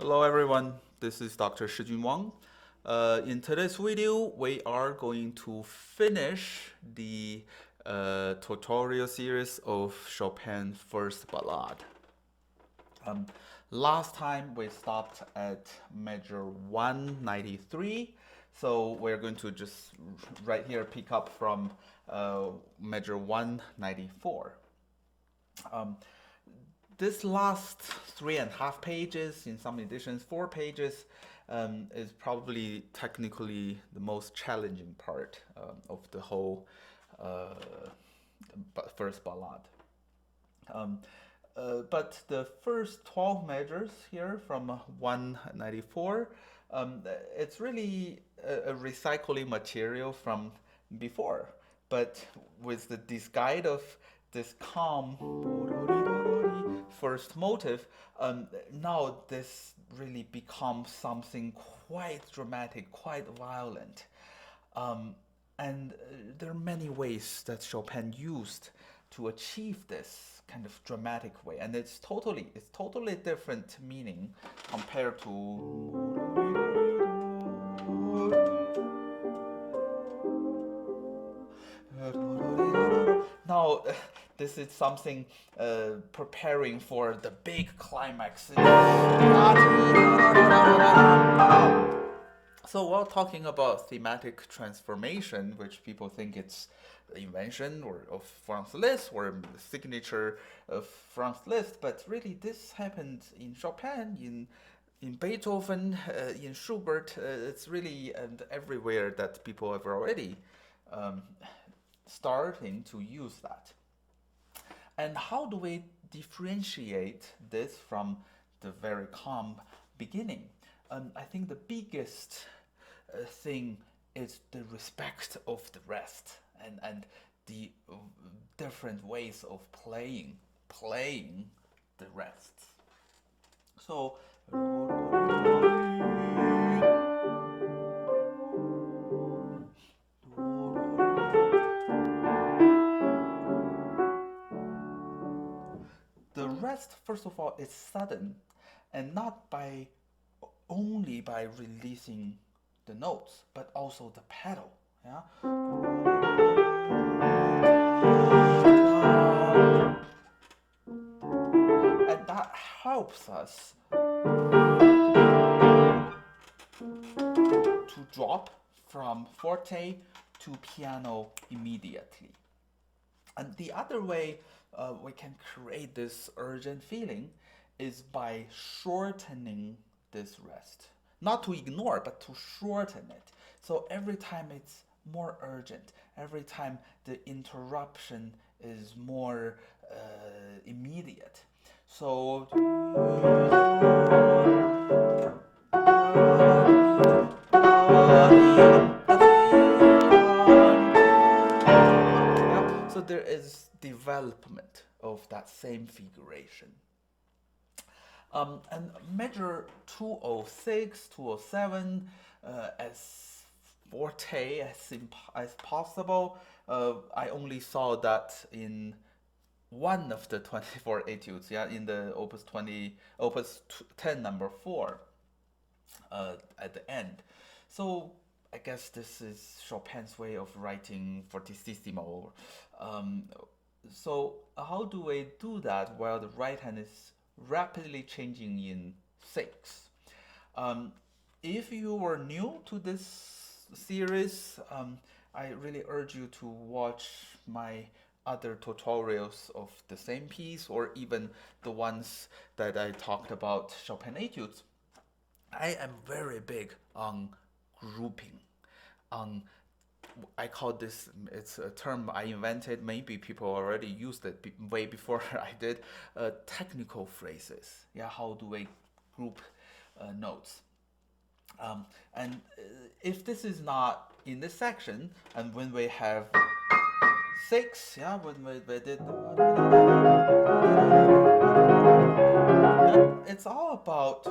Hello everyone, this is Dr. Shijun Wang. In today's video, we are going to finish the tutorial series of Chopin's First Ballade. Last time we stopped at measure 193, so we're going to just right here pick up from measure 194. This last 3.5 pages, in some editions 4 pages, is probably technically the most challenging part of the whole first ballade. But the first 12 measures here from 194, it's really a recycling material from before, but with the disguise of this calm first motive, now this really becomes something quite dramatic, quite violent. And there are many ways that Chopin used to achieve this kind of dramatic way, and it's totally different meaning compared to now. This is something preparing for the big climax. So while talking about thematic transformation, which people think it's the invention of Franz Liszt or the signature of Franz Liszt, but really this happened in Chopin, in Beethoven, in Schubert. It's really everywhere that people have already starting to use that. And how do we differentiate this from the very calm beginning? I think the biggest thing is the respect of the rest and the different ways of playing the rest. So the rest, first of all, is sudden, and not only by releasing the notes, but also the pedal. Yeah. And that helps us to drop from forte to piano immediately. And the other way we can create this urgent feeling is by shortening this rest. Not to ignore, but to shorten it. So every time it's more urgent, every time the interruption is more immediate. So so there is development of that same figuration. And measure 206, 207 as forte as possible. I only saw that in one of the 24 etudes, yeah, in the Opus 10 number 4 at the end. So I guess this is Chopin's way of writing fortissimo. So how do we do that while the right hand is rapidly changing in 6? If you were new to this series, I really urge you to watch my other tutorials of the same piece, or even the ones that I talked about Chopin etudes. I am very big on grouping, I call this, it's a term I invented, maybe people already used it way before I did, technical phrases. Yeah, how do we group notes? And if this is not in this section, and when we have 6, yeah, when we did, yeah, it's all about,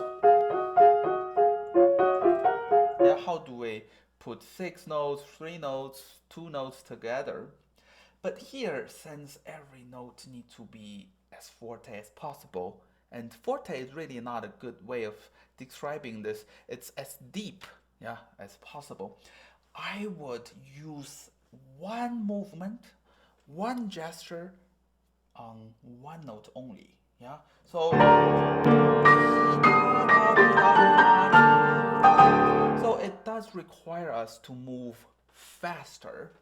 yeah, how do we put 6 notes, 3 notes, 2 notes together. But here, since every note needs to be as forte as possible, And forte is really not a good way of describing this. It's as deep, yeah, as possible. I would use one movement, one gesture on one note only. Yeah. So it does require us to move faster.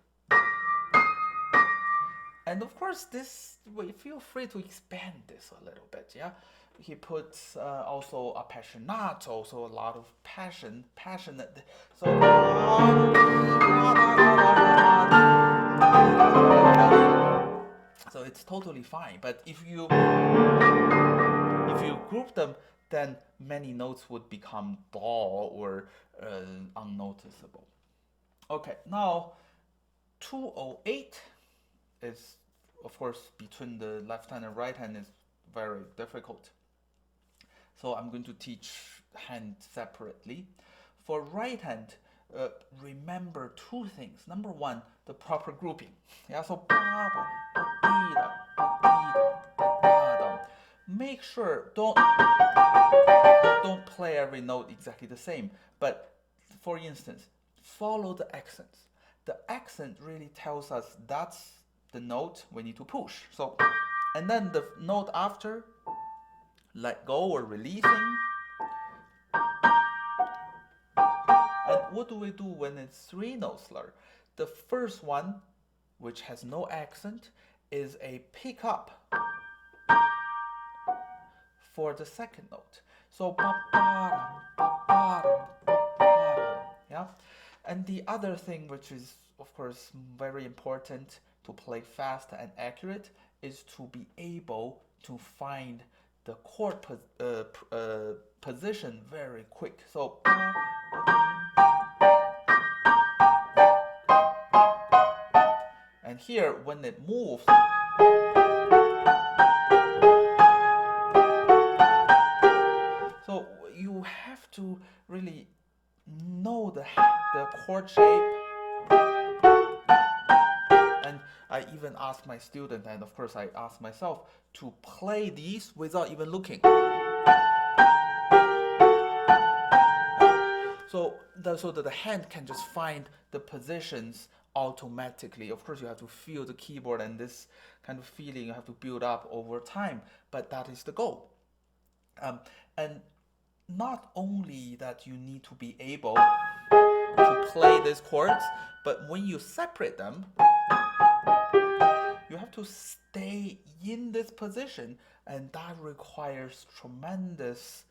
And of course, this we feel free to expand this a little bit. Yeah. He puts also appassionato, so a lot of passionate. So it's totally fine. But if you group them, then many notes would become dull or unnoticeable. Okay, now 208 is, of course, between the left hand and right hand is very difficult. So I'm going to teach hand separately. For right hand, remember two things. Number one, the proper grouping. Yeah, so make sure don't play every note exactly the same. But for instance, follow the accents. The accent really tells us that's the note we need to push. So, and then the note after, let go or releasing. And what do we do when it's three-note slur? The first one, which has no accent, is a pick up for the second note. So yeah. And the other thing, which is of course very important to play fast and accurate, is to be able to find the chord position very quick. So and here when it moves, so you have to really know the chord shape. And I even ask my student, and of course I ask myself, to play these without even looking. So that the hand can just find the positions automatically. Of course, you have to feel the keyboard, and this kind of feeling you have to build up over time, but that is the goal. And not only that you need to be able to play these chords, but when you separate them, you have to stay in this position, and that requires tremendous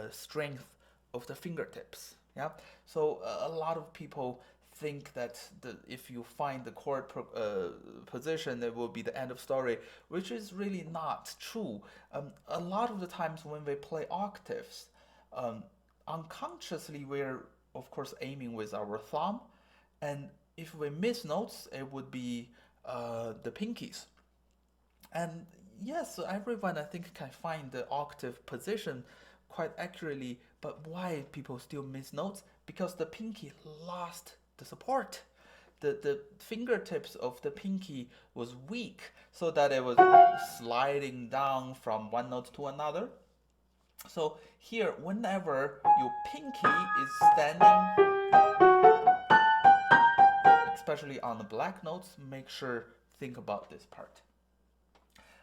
strength of the fingertips. Yeah. So a lot of people think that if you find the chord position, it will be the end of story, which is really not true. A lot of the times when we play octaves, unconsciously we're of course aiming with our thumb, and if we miss notes, it would be the pinkies. And yes, everyone I think can find the octave position quite accurately, but why people still miss notes? Because the pinky lost the support. The fingertips of the pinky was weak, so that it was sliding down from one note to another. So here, whenever your pinky is standing, especially on the black notes, make sure think about this part.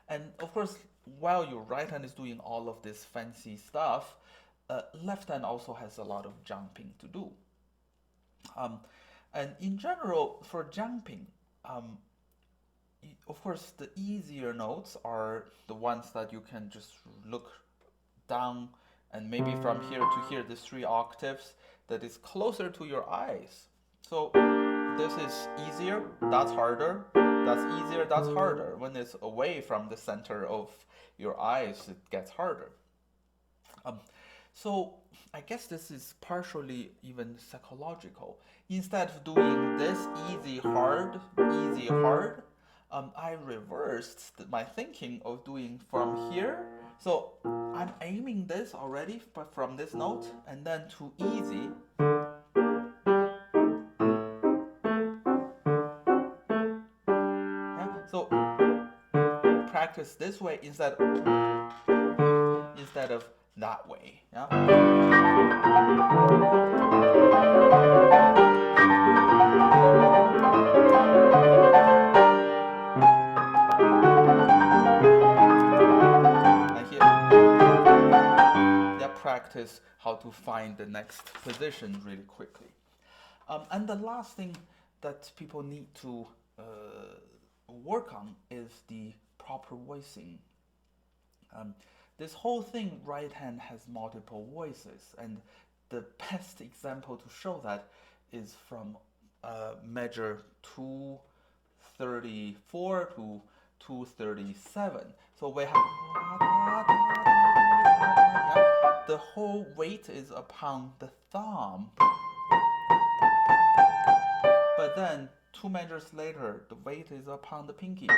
And of course, while your right hand is doing all of this fancy stuff, left hand also has a lot of jumping to do. And in general, for jumping, of course, the easier notes are the ones that you can just look down, and maybe from here to here, the 3 octaves that is closer to your eyes. So this is easier, that's harder, that's easier, that's harder. When it's away from the center of your eyes, it gets harder. So I guess this is partially even psychological. Instead of doing this easy, hard, I reversed my thinking of doing from here. So I'm aiming this already, but from this note, and then to easy. Yeah, so practice this way instead. instead of that way. Yeah? And here, yeah, practice how to find the next position really quickly. And the last thing that people need to work on is the proper voicing. This whole thing, right hand has multiple voices, and the best example to show that is from measure 234 to 237. So we have, yeah, the whole weight is upon the thumb, but then 2 measures later, the weight is upon the pinky.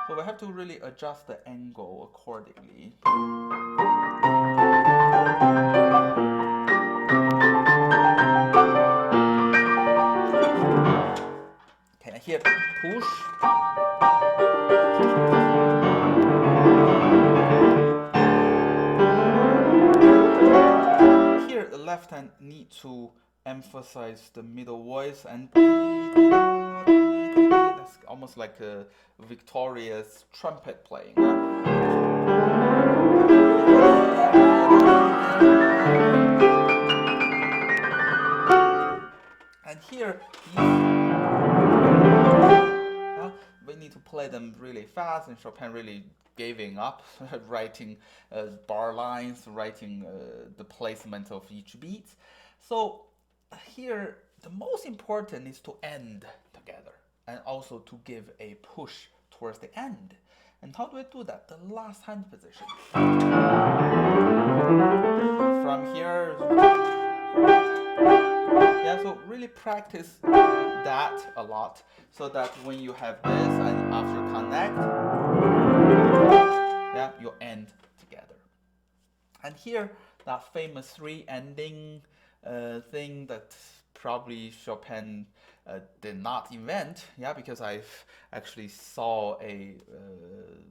So we have to really adjust the angle accordingly. Okay, here, push. Here, the left hand need to emphasize the middle voice, and that's almost like a victorious trumpet playing. And here, we need to play them really fast, and Chopin really giving up writing bar lines, writing the placement of each beat. So here, the most important is to end together and also to give a push towards the end. And how do I do that? The last hand position. From here, yeah, so really practice that a lot, so that when you have this and after connect, yeah, you end together. And here, that famous 3 ending thing that probably Chopin did not invent, yeah, because I've actually saw a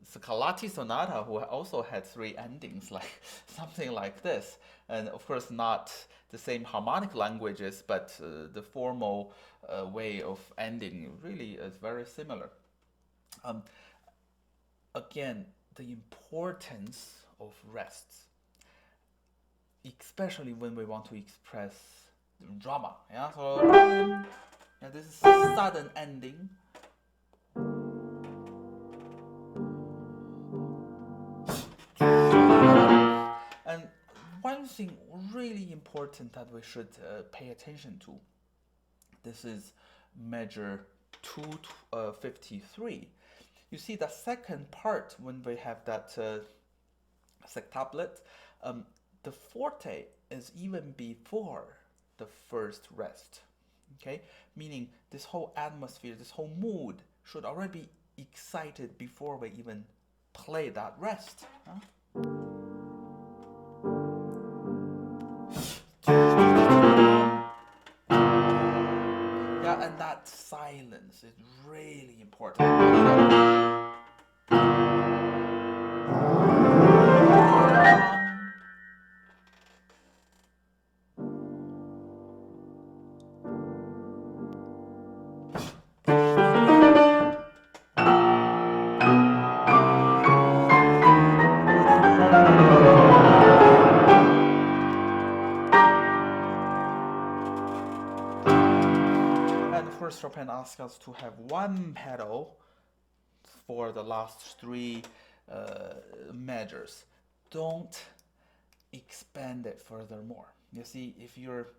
Scarlatti sonata who also had 3 endings, like something like this, and of course not the same harmonic languages, but the formal way of ending really is very similar. Again, the importance of rests, especially when we want to express drama. Yeah, so yeah, this is sudden ending. And one thing really important that we should pay attention to, this is measure 253. You see the second part, when we have that septuplet, the forte is even before the first rest. Okay, meaning this whole atmosphere, this whole mood should already be excited before we even play that rest. Huh? Yeah, and that silence is really important. Chopin asks us to have one pedal for the last 3 measures. Don't expand it furthermore. You see, if you're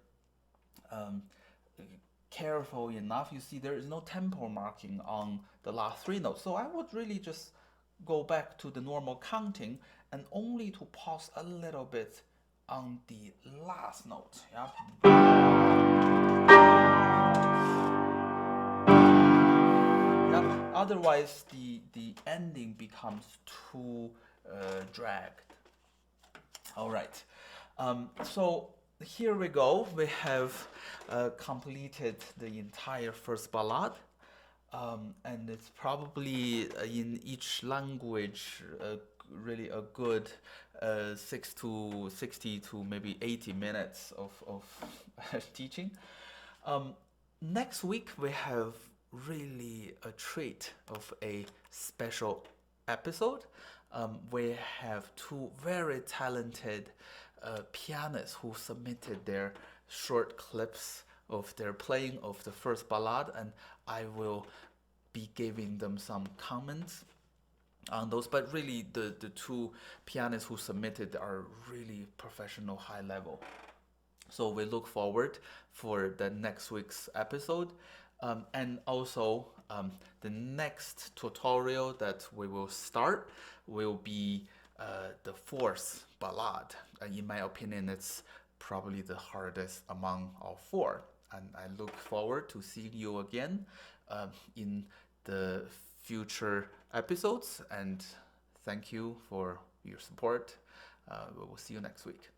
careful enough, you see there is no tempo marking on the last 3 notes. So I would really just go back to the normal counting and only to pause a little bit on the last note. Yeah. Otherwise, the ending becomes too dragged. All right. So here we go. We have completed the entire first ballad. And it's probably in each language really a good 60 to maybe 80 minutes of teaching. Um, Next week we have really a treat of a special episode. We have two very talented pianists who submitted their short clips of their playing of the first ballad, and I will be giving them some comments on those. But really, the two pianists who submitted are really professional, high level. So we look forward for the next week's episode. And also, the next tutorial that we will start will be the fourth ballad. And in my opinion, it's probably the hardest among all four. And I look forward to seeing you again in the future episodes. And thank you for your support. We will see you next week.